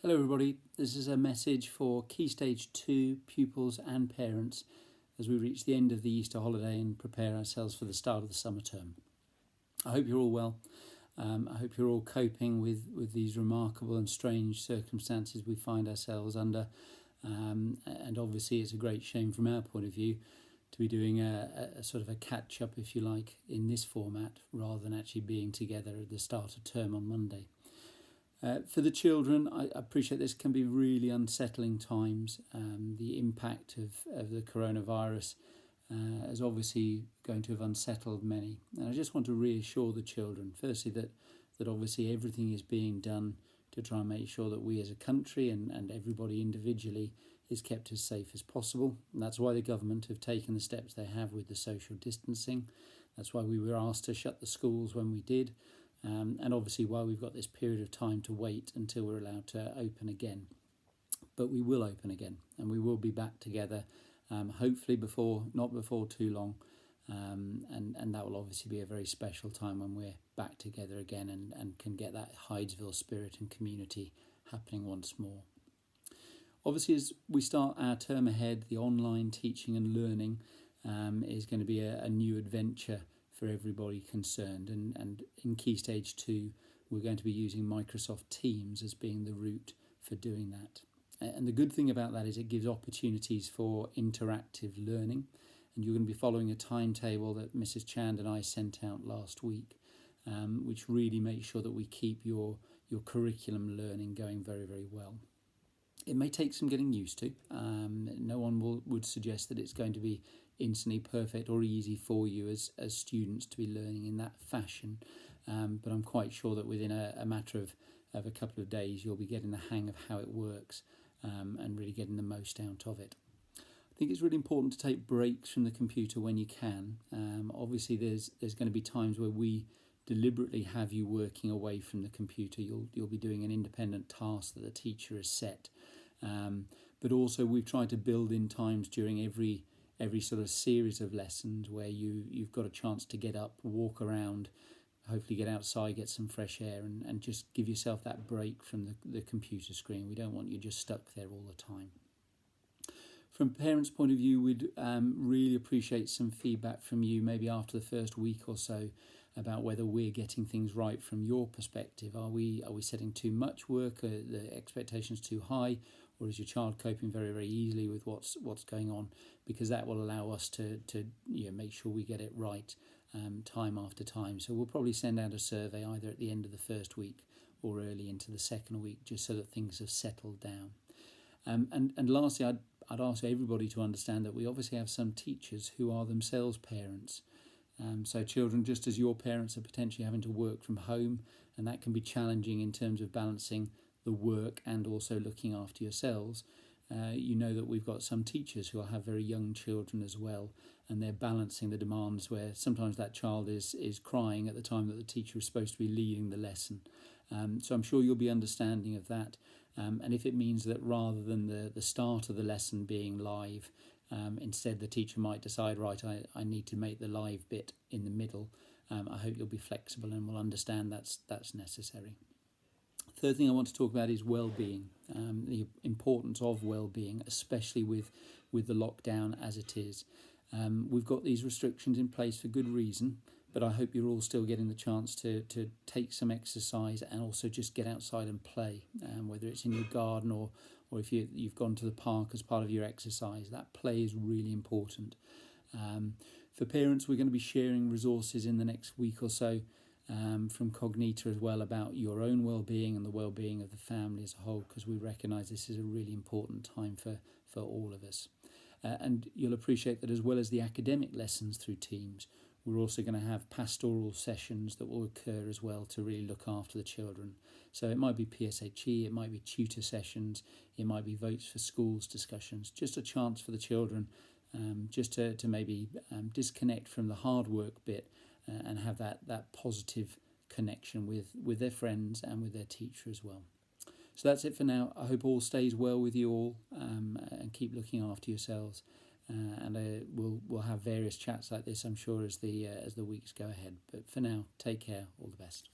Hello everybody, this is a message for Key Stage 2 pupils and parents as we reach the end of the Easter holiday and prepare ourselves for the start of the summer term. I hope you're all well. I hope you're all coping with these remarkable and strange circumstances we find ourselves under. And obviously it's a great shame from our point of view to be doing a sort of a catch-up, if you like, in this format rather than actually being together at the start of term on Monday. For the children, I appreciate this can be really unsettling times. The impact of the coronavirus is obviously going to have unsettled many. And I just want to reassure the children, firstly, that obviously everything is being done to try and make sure that we as a country and everybody individually is kept as safe as possible. And that's why the government have taken the steps they have with the social distancing. That's why we were asked to shut the schools when we did. And obviously why we've got this period of time to wait until we're allowed to open again. But we will open again and we will be back together, hopefully not before too long. And that will obviously be a very special time when we're back together again and can get that Hydesville spirit and community happening once more. Obviously, as we start our term ahead, the online teaching and learning is going to be a new adventure for everybody concerned, and in Key Stage 2 we're going to be using Microsoft Teams as being the route for doing that. And the good thing about that is it gives opportunities for interactive learning, and you're going to be following a timetable that Mrs. Chand and I sent out last week, which really makes sure that we keep your curriculum learning going very, very well. It may take some getting used to. No one would suggest that it's going to be instantly perfect or easy for you as students to be learning in that fashion. But I'm quite sure that within a matter of a couple of days, you'll be getting the hang of how it works and really getting the most out of it. I think it's really important to take breaks from the computer when you can. Obviously, there's going to be times where we deliberately have you working away from the computer. You'll be doing an independent task that the teacher has set. But also we've tried to build in times during every sort of series of lessons where you've got a chance to get up, walk around, hopefully get outside, get some fresh air and just give yourself that break from the computer screen. We don't want you just stuck there all the time. From a parent's point of view, we'd really appreciate some feedback from you, maybe after the first week or so, about whether we're getting things right from your perspective. Are we setting too much work? Are the expectations too high? Or is your child coping very, very easily with what's going on? Because that will allow us to make sure we get it right time after time. So we'll probably send out a survey either at the end of the first week or early into the second week, just so that things have settled down. And lastly, I'd ask everybody to understand that we obviously have some teachers who are themselves parents. So children, just as your parents are potentially having to work from home, and that can be challenging in terms of balancing the work and also looking after yourselves, you know that we've got some teachers who have very young children as well, and they're balancing the demands where sometimes that child is crying at the time that the teacher is supposed to be leading the lesson. So I'm sure you'll be understanding of that. And if it means that rather than the start of the lesson being live, instead the teacher might decide, right, I need to make the live bit in the middle, I hope you'll be flexible and will understand that's necessary. Third thing I want to talk about is well-being, the importance of well-being, especially with the lockdown as it is. We've got these restrictions in place for good reason, but I hope you're all still getting the chance to take some exercise and also just get outside and play, whether it's in your garden or if you've gone to the park as part of your exercise. That play is really important. For parents, we're going to be sharing resources in the next week or so from Cognita as well about your own well-being and the well-being of the family as a whole, because we recognise this is a really important time for all of us. And you'll appreciate that as well as the academic lessons through Teams, we're also going to have pastoral sessions that will occur as well to really look after the children. So it might be PSHE, it might be tutor sessions, it might be votes for schools discussions, just a chance for the children just to maybe disconnect from the hard work bit and have that positive connection with their friends and with their teacher as well. So that's it for now. I hope all stays well with you all, and keep looking after yourselves. And we'll have various chats like this, I'm sure, as the weeks go ahead. But for now, take care. All the best.